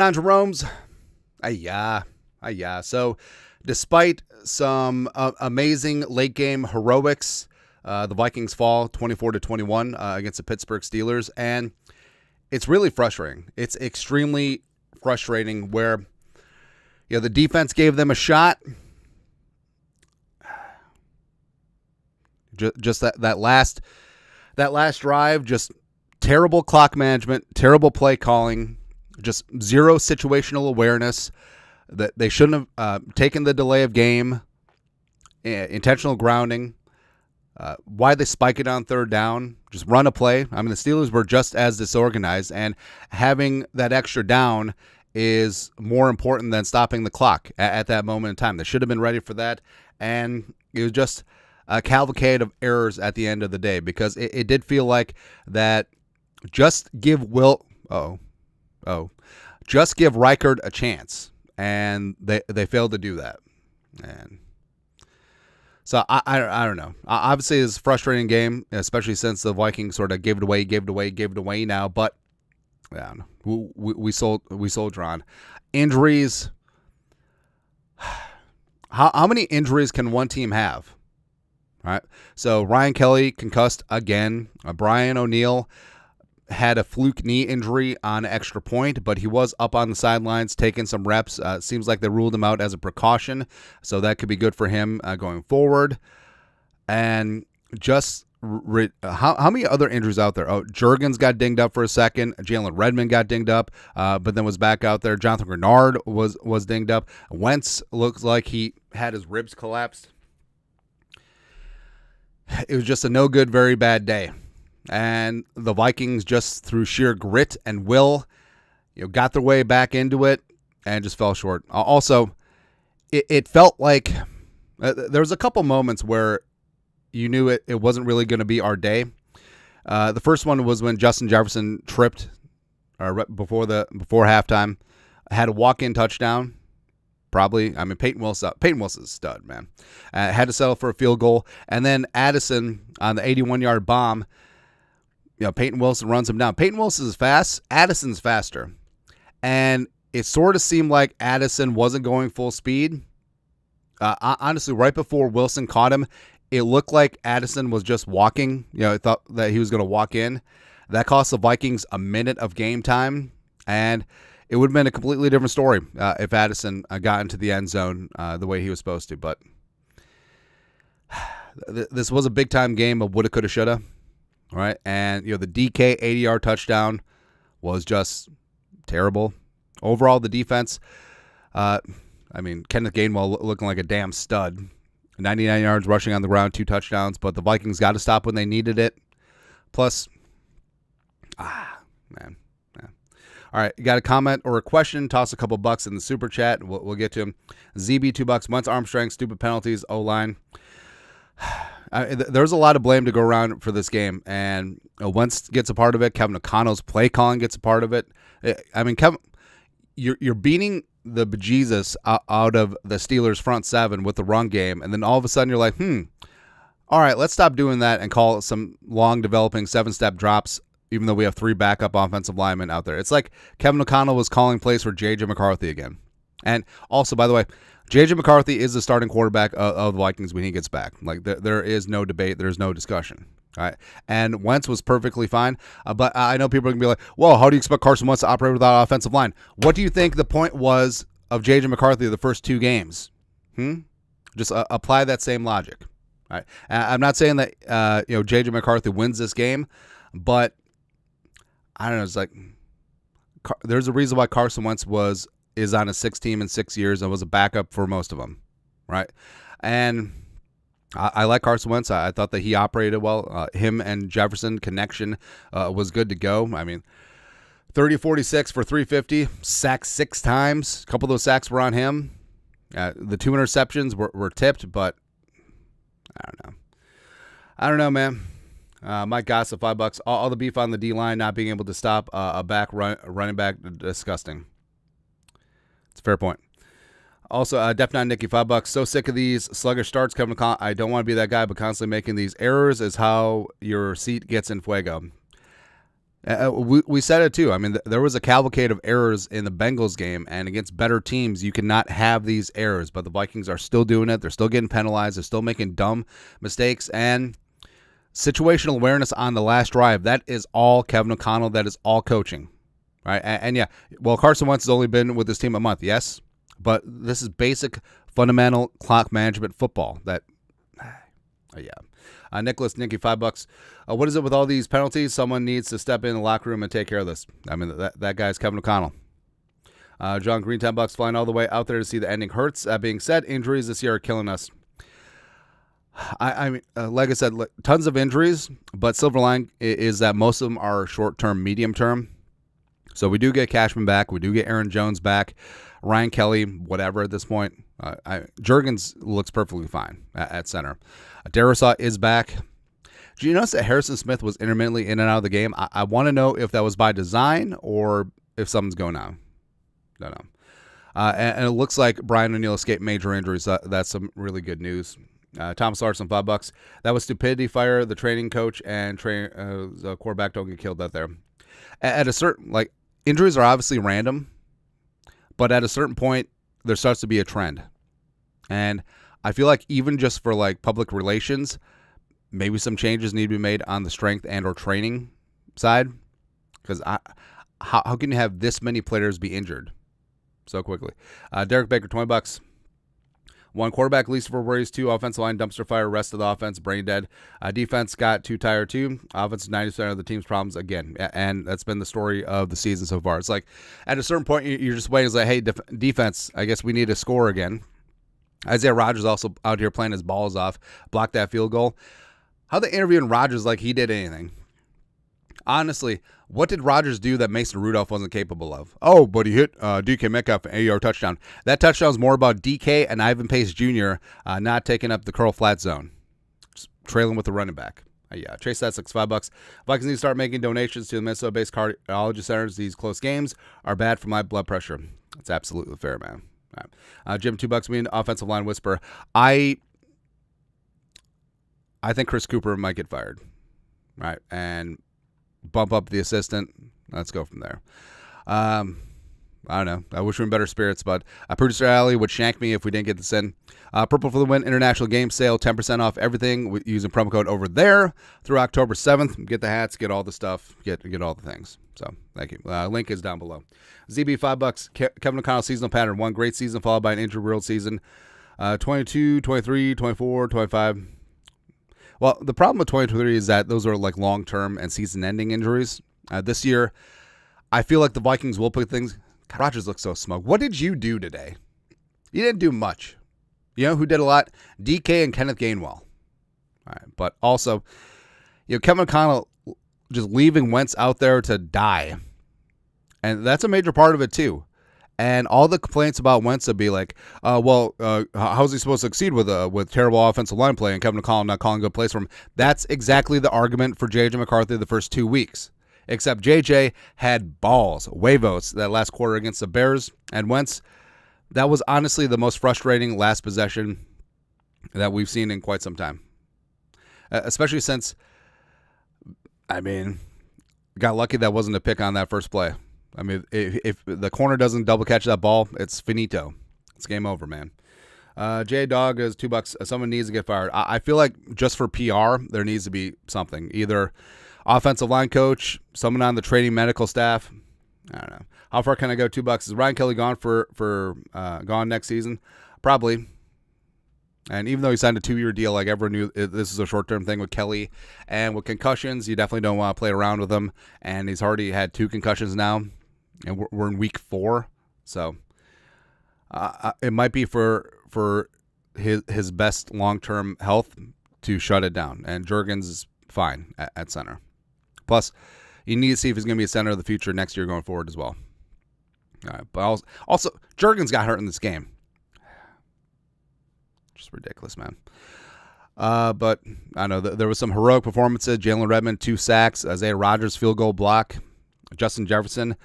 On Jerome's, yeah. So, despite some amazing late game heroics, the Vikings fall 24-21 against the Pittsburgh Steelers, and it's really frustrating. It's extremely frustrating where the defense gave them a shot. Just that last drive, just terrible clock management, terrible play calling, just zero situational awareness. That they shouldn't have taken the delay of game, intentional grounding. Why they spike it on third down? Just run a play. I mean, the Steelers were just as disorganized, and having that extra down is more important than stopping the clock at that moment in time. They should have been ready for that, and it was just a cavalcade of errors at the end of the day, because it did feel like that. Just give just give Reichard a chance, and they failed to do that. And so I don't know. Obviously, it's a frustrating game, especially since the Vikings sort of gave it away now. But yeah, we soldier on. Injuries. How many injuries can one team have? All right. So Ryan Kelly concussed again. Brian O'Neill had a fluke knee injury on extra point, but he was up on the sidelines taking some reps. Seems like they ruled him out as a precaution, so that could be good for him going forward. And just how many other injuries out there? Oh, Juergens got dinged up for a second. Jalen Redmond got dinged up, but then was back out there. Jonathan Grenard was dinged up. Wentz looks like he had his ribs collapsed. It was just a no good, very bad day. And the Vikings, just through sheer grit and will, got their way back into it and just fell short. Also, it felt like there was a couple moments where you knew it wasn't really going to be our day. The first one was when Justin Jefferson tripped before halftime, had a walk-in touchdown. Probably, I mean, Peyton Wilson's a stud, man. Had to settle for a field goal, and then Addison on the 81-yard bomb. Peyton Wilson runs him down. Peyton Wilson is fast. Addison's faster. And it sort of seemed like Addison wasn't going full speed. Honestly, right before Wilson caught him, it looked like Addison was just walking. I thought that he was going to walk in. That cost the Vikings a minute of game time. And it would have been a completely different story if Addison got into the end zone the way he was supposed to. But this was a big-time game of woulda, coulda, shoulda. All right, and the DK 80-yard touchdown was just terrible. Overall, the defense, Kenneth Gainwell looking like a damn stud. 99 yards rushing on the ground, 2 touchdowns, but the Vikings got to stop when they needed it. Plus, man. Yeah. All right, you got a comment or a question, toss a couple bucks in the super chat. We'll get to them. ZB, $2. Wentz arm strength, stupid penalties, O-line. There's a lot of blame to go around for this game, and Wentz gets a part of it. Kevin O'Connell's play calling gets a part of it. I mean, Kevin, you're beating the bejesus out of the Steelers' front seven with the run game, and then all of a sudden you're like, all right, let's stop doing that and call some long developing 7-step drops, even though we have 3 backup offensive linemen out there. It's like Kevin O'Connell was calling plays for J.J. McCarthy again. And also, by the way, J.J. McCarthy is the starting quarterback of the Vikings when he gets back. Like, there is no debate. There's no discussion. All right. And Wentz was perfectly fine. But I know people are going to be like, well, how do you expect Carson Wentz to operate without offensive line? What do you think the point was of J.J. McCarthy the first 2 games? Just apply that same logic. All right. I'm not saying that J.J. McCarthy wins this game, but I don't know. It's like there's a reason why Carson Wentz is on a 6 team in 6 years and was a backup for most of them, right? And I like Carson Wentz. I thought that he operated well. Him and Jefferson connection was good to go. I mean, 30-46 for 350, sacked 6 times. A couple of those sacks were on him. The 2 interceptions were tipped, but I don't know, man. Mike Gossett, $5. All the beef on the D-line not being able to stop a running back, disgusting. It's a fair point. Also, Def 9 Nicky, $5. So sick of these sluggish starts. Kevin McConnell, I don't want to be that guy, but constantly making these errors is how your seat gets in fuego. We said it too. I mean, there was a cavalcade of errors in the Bengals game, and against better teams, you cannot have these errors. But the Vikings are still doing it. They're still getting penalized. They're still making dumb mistakes. And situational awareness on the last drive, that is all Kevin O'Connell. That is all coaching. Right? And yeah, well, Carson Wentz has only been with this team a month, yes. But this is basic, fundamental clock management football. Nicholas, Nicky, $5. What is it with all these penalties? Someone needs to step in the locker room and take care of this. I mean, that guy's Kevin O'Connell. John Green, $10, flying all the way out there to see the ending hurts. That being said, injuries this year are killing us. I mean, like I said, tons of injuries, but silver lining is that most of them are short-term, medium-term. So we do get Cashman back. We do get Aaron Jones back. Ryan Kelly, whatever at this point. Juergens looks perfectly fine at center. Darisaw is back. Do you notice that Harrison Smith was intermittently in and out of the game? I want to know if that was by design or if something's going on. Don't know. And it looks like Brian O'Neill escaped major injuries. That's some really good news. Thomas Larson, $5. That was stupidity. Fire the training coach and the quarterback don't get killed out there. At a certain, injuries are obviously random, but at a certain point, there starts to be a trend. And I feel like even just for public relations, maybe some changes need to be made on the strength and or training side. Because how can you have this many players be injured so quickly? Derek Baker, $20. One quarterback, least for worries. Two, offensive line, dumpster fire. Rest of the offense, brain dead. Defense got too tired too. Offense, 90% of the team's problems again. And that's been the story of the season so far. It's like at a certain point, you're just waiting. It's like, hey, defense, I guess we need to score again. Isaiah Rodgers also out here playing his balls off. Blocked that field goal. How they interviewing Rodgers like he did anything? Honestly, what did Rodgers do that Mason Rudolph wasn't capable of? Oh, but he hit DK Metcalf an 8-yard touchdown. That touchdown is more about DK and Ivan Pace Jr. Not taking up the curl flat zone. Just trailing with the running back. Chase that $5. Vikings need to start making donations to the Minnesota-based cardiology centers. These close games are bad for my blood pressure. That's absolutely fair, man. Right. Jim, $2. Me, offensive line whisper. I think Chris Cooper might get fired. Right. And bump up the assistant. Let's go from there. I don't know. I wish we were in better spirits, but producer Allie would shank me if we didn't get this in. Purple for the Win International Game Sale, 10% off everything using promo code over there through October 7th. Get the hats, get all the stuff, get all the things. So thank you. Link is down below. ZB, $5. Kevin O'Connell seasonal pattern. One great season followed by an injury-riddled season. 22, 23, 24, 25. Well, the problem with 2023 is that those are long-term and season-ending injuries. This year, I feel like the Vikings will put things. God, Rodgers looks so smug. What did you do today? You didn't do much. You know who did a lot? DK and Kenneth Gainwell. All right, but also, Kevin O'Connell just leaving Wentz out there to die, and that's a major part of it too. And all the complaints about Wentz would be like, how's he supposed to succeed with terrible offensive line play and Kevin O'Connell not calling good plays for him? That's exactly the argument for J.J. McCarthy the first 2 weeks. Except J.J. had balls, huevos, that last quarter against the Bears. And Wentz, that was honestly the most frustrating last possession that we've seen in quite some time. Especially since, got lucky that wasn't a pick on that first play. If the corner doesn't double catch that ball, it's finito. It's game over, man. J Dog is $2. Someone needs to get fired. I feel like just for PR, there needs to be something. Either offensive line coach, someone on the training medical staff. I don't know. How far can I go? $2. Is Ryan Kelly gone for gone next season? Probably. And even though he signed a 2-year deal, everyone knew this is a short-term thing with Kelly. And with concussions, you definitely don't want to play around with him. And he's already had 2 concussions now. And we're in week 4, so it might be for his best long-term health to shut it down. And Juergens is fine at center. Plus, you need to see if he's going to be a center of the future next year going forward as well. All right, but also Juergens got hurt in this game. Just ridiculous, man. But I know there was some heroic performances. Jalen Redmond, 2 sacks. Isaiah Rodgers, field goal block. Justin Jefferson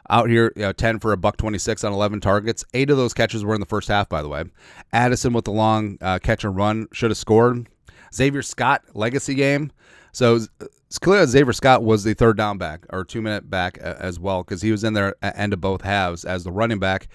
out here, 10 for $126 on 11 targets. 8 of those catches were in the first half, by the way. Addison with the long catch and run should have scored. Xavier Scott, legacy game. So it's clear that Xavier Scott was the third down back or 2-minute back as well, because he was in there at end of both halves as the running back,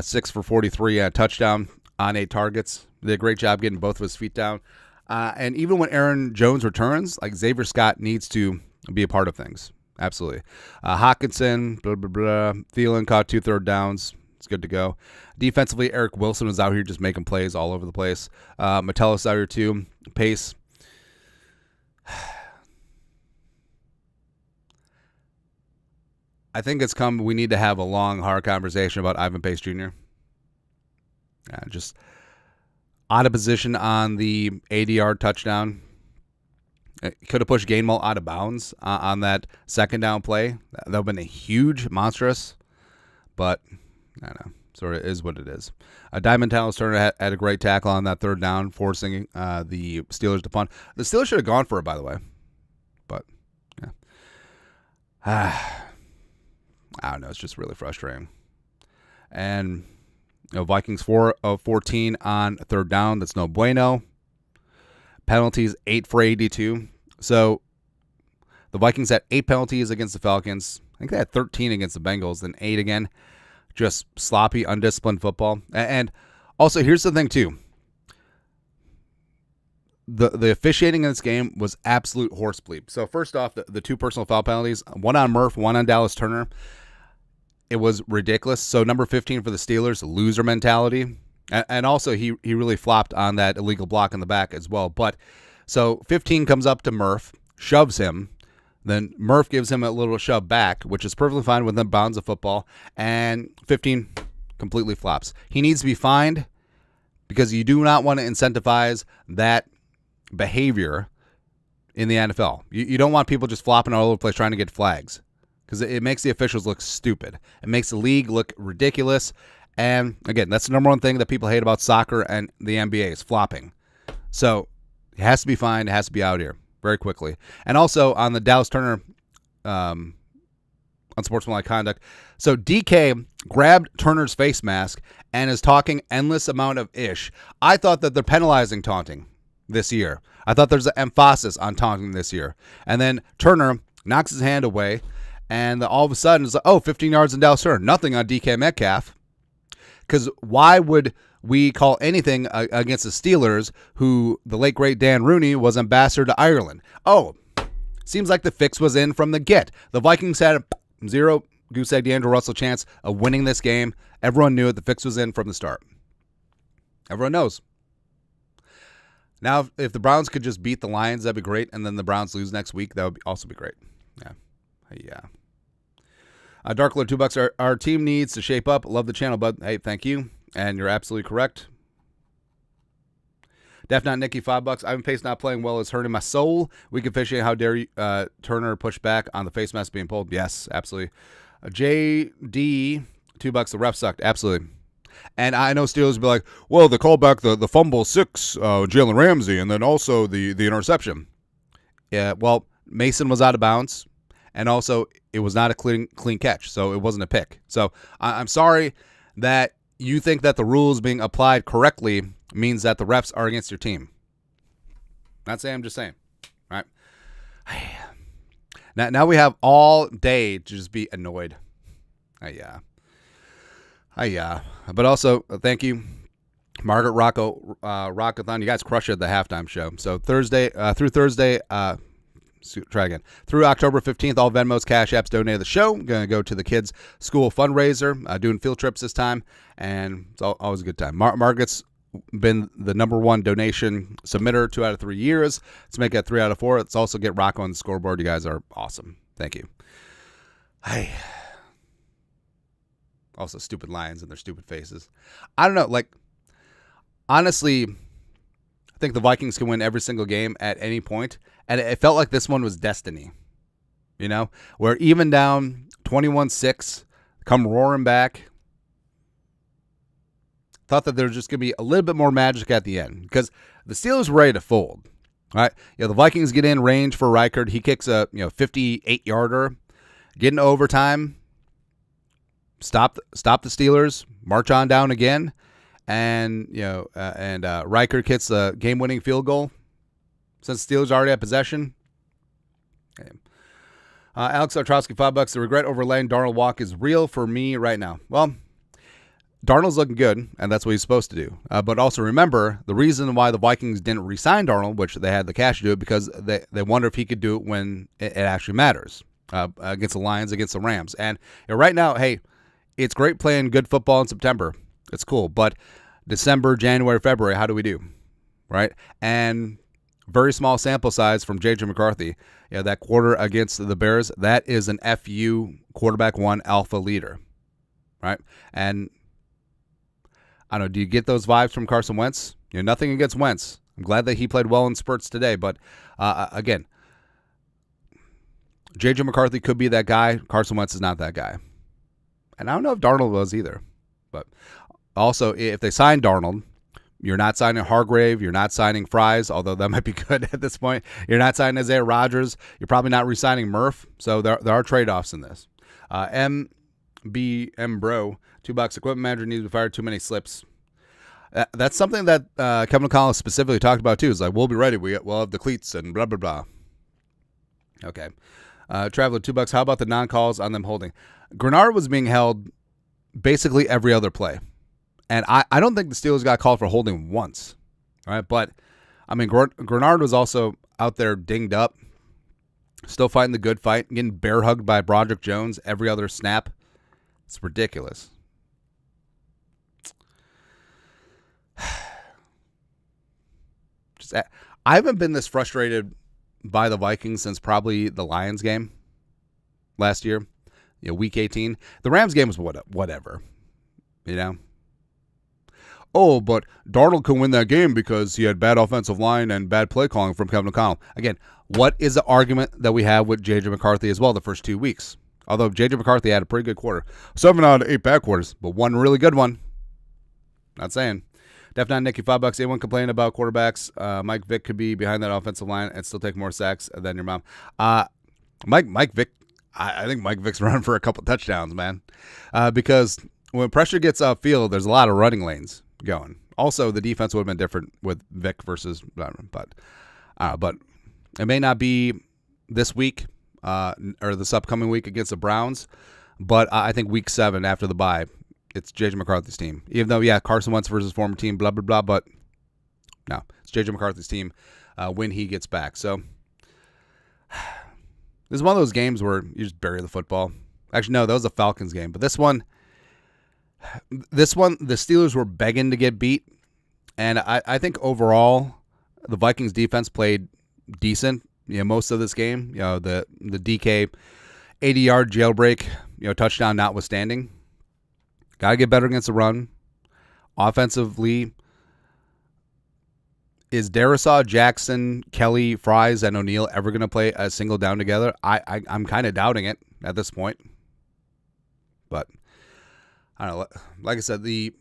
6 for 43, touchdown on 8 targets. Did a great job getting both of his feet down. And even when Aaron Jones returns, like, Xavier Scott needs to be a part of things. Absolutely. Hawkinson, blah, blah, blah. Thielen caught 2 third downs. It's good to go. Defensively, Eric Wilson was out here just making plays all over the place. Metellus out here too. Pace. I think it's come. We need to have a long, hard conversation about Ivan Pace Jr. Just out of position on the 80-yard touchdown. Could have pushed Gainwell out of bounds on that second down play. That would have been a huge, monstrous. But I don't know. Sort of is what it is. Diamond Talents Turner had a great tackle on that third down, forcing the Steelers to punt. The Steelers should have gone for it, by the way. But, yeah. I don't know. It's just really frustrating. And, Vikings 4 of 14 on third down. That's no bueno. Penalties, 8 for 82. So, the Vikings had 8 penalties against the Falcons. I think they had 13 against the Bengals, then 8 again. Just sloppy, undisciplined football. And also, here's the thing, too. The officiating in this game was absolute horse bleep. So, first off, the 2 personal foul penalties, one on Murph, one on Dallas Turner. It was ridiculous. So, number 15 for the Steelers, loser mentality. And also, he really flopped on that illegal block in the back as well. But, so, 15 comes up to Murph, shoves him. Then Murph gives him a little shove back, which is perfectly fine within bounds of football. And 15 completely flops. He needs to be fined because you do not want to incentivize that behavior in the NFL. You don't want people just flopping all over the place trying to get flags, because it makes the officials look stupid. It makes the league look ridiculous. And, again, that's the number one thing that people hate about soccer and the NBA is flopping. So it has to be fined. It has to be out here very quickly. And also on the Dallas Turner unsportsmanlike conduct. So DK grabbed Turner's face mask and is talking endless amount of ish. I thought that they're penalizing taunting this year. I thought there's an emphasis on taunting this year. And then Turner knocks his hand away, and all of a sudden it's like, 15 yards in Dallas Turner. Nothing on DK Metcalf. Because why would we call anything against the Steelers, who the late, great Dan Rooney was ambassador to Ireland? Seems like the fix was in from the get. The Vikings had a 0 goose egg D'Angelo Russell chance of winning this game. Everyone knew it. The fix was in from the start. Everyone knows. Now, if the Browns could just beat the Lions, that'd be great. And then the Browns lose next week, that would also be great. Yeah. Darkler, $2. Our team needs to shape up. Love the channel, bud. Hey, thank you. And you're absolutely correct. Def Not Nicky, $5. Ivan Pace not playing well is hurting my soul. Weak officiating. How dare you, Turner push back on the face mask being pulled? Yes, absolutely. JD, $2. The ref sucked. Absolutely. And I know Steelers will be like, well, they called back the fumble 6, Jalen Ramsey, and then also the interception. Yeah, well, Mason was out of bounds, and also it was not a clean catch, so it wasn't a pick. So I'm sorry that you think that the rules being applied correctly means that the refs are against your team. Not saying, I'm just saying. All right. Now we have all day to just be annoyed. Yeah. But also, thank you, Margaret Rocco, Rockathon. You guys crushed it at the halftime show. So through October 15th, all Venmos, Cash Apps donated the show. Going to go to the kids' school fundraiser, doing field trips this time, and it's always a good time. Margaret's been the number 1 donation submitter 2 out of 3 years. Let's make it 3 out of 4. Let's also get Rocco on the scoreboard. You guys are awesome. Thank you. Also, stupid Lions and their stupid faces. I don't know. Honestly, I think the Vikings can win every single game at any point. And it felt like this one was destiny. Where even down 21-6, come roaring back. Thought that there was just going to be a little bit more magic at the end. Because the Steelers were ready to fold. All right? The Vikings get in range for Reichard. He kicks a 58-yarder. Get in overtime. Stop the Steelers, march on down again, and Riker hits a game-winning field goal since the Steelers already had possession. Okay. Alex Artrowski, $5. The regret over letting Darnold walk is real for me right now. Well, Darnold's looking good, and that's what he's supposed to do. But also remember, the reason why the Vikings didn't re-sign Darnold, which they had the cash to do it, because they wonder if he could do it when it actually matters, against the Lions, against the Rams. And right now, hey, it's great playing good football in September. It's cool. But December, January, February, how do we do? Right? And very small sample size from J.J. McCarthy. That quarter against the Bears, that is an FU quarterback one alpha leader. Right? And I don't know, do you get those vibes from Carson Wentz? Nothing against Wentz. I'm glad that he played well in spurts today. But, again, J.J. McCarthy could be that guy. Carson Wentz is not that guy. And I don't know if Darnold was either. But also, if they sign Darnold, you're not signing Hargrave. You're not signing Fries, although that might be good at this point. You're not signing Isaiah Rodgers. You're probably not re-signing Murph. So there are trade-offs in this. MBM Bro, $2. Equipment manager needs to be fired. Too many slips. That's something that Kevin O'Connell specifically talked about too. Is like, we'll be ready. We'll have the cleats and blah blah blah. Okay. Traveler, $2. How about the non-calls on them holding? Grenard was being held basically every other play, and I don't think the Steelers got called for holding once. All right, but I mean, Grenard was also out there dinged up, still fighting the good fight, getting bear hugged by Broderick Jones every other snap. It's ridiculous. I haven't been this frustrated by the Vikings since probably the Lions game last year, week 18. The Rams game was whatever, Oh, but Darnold could win that game because he had bad offensive line and bad play calling from Kevin O'Connell. Again, what is the argument that we have with J.J. McCarthy as well the first 2 weeks? Although J.J. McCarthy had a pretty good quarter. 7 out of 8 bad quarters, but one really good one. Not saying. Def 9 Nicky, $5. Anyone complaining about quarterbacks? Mike Vick could be behind that offensive line and still take more sacks than your mom. Mike Vick, I think Mike Vick's running for a couple touchdowns, man. Because when pressure gets upfield, there's a lot of running lanes going. Also, the defense would have been different with Vick versus, but it may not be this week or this upcoming week against the Browns. But I think week 7 after the bye, it's J.J. McCarthy's team. Even though, Carson Wentz versus former team, blah, blah, blah. But no, it's J.J. McCarthy's team when he gets back. So this is one of those games where you just bury the football. Actually, no, that was a Falcons game. But this one, the Steelers were begging to get beat. And I think overall, the Vikings defense played decent, most of this game. The DK 80-yard jailbreak, touchdown notwithstanding. Got to get better against the run. Offensively, is Darisaw, Jackson, Kelly, Fries, and O'Neal ever going to play a single down together? I'm kind of doubting it at this point. But, I don't know. Like I said, the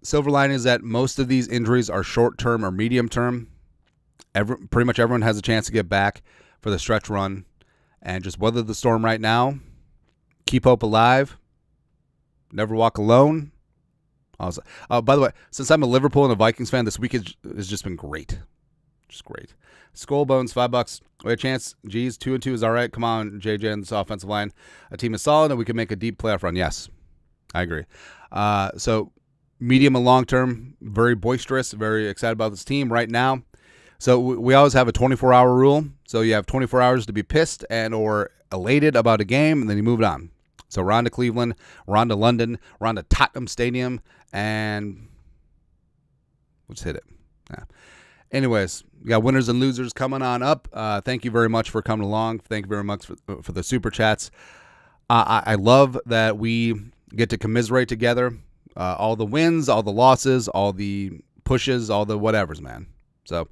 silver lining is that most of these injuries are short-term or medium-term. Pretty much everyone has a chance to get back for the stretch run. And just weather the storm right now. Keep hope alive. Never walk alone. Also, by the way, since I'm a Liverpool and a Vikings fan, this week has just been great. Just great. Skull Bones, $5. We had a chance. Geez, 2-2 is all right. Come on, JJ and this offensive line. A team is solid and we can make a deep playoff run. Yes, I agree. So medium and long term, very boisterous, very excited about this team right now. So we always have a 24-hour rule. So you have 24 hours to be pissed and or elated about a game, and then you move it on. So we're on to Cleveland, we're on to London, we're on to Tottenham Stadium, and we'll just hit it. Yeah. Anyways, we got winners and losers coming on up. Thank you very much for coming along. Thank you very much for the super chats. I love that we get to commiserate together. All the wins, all the losses, all the pushes, all the whatevers, man. So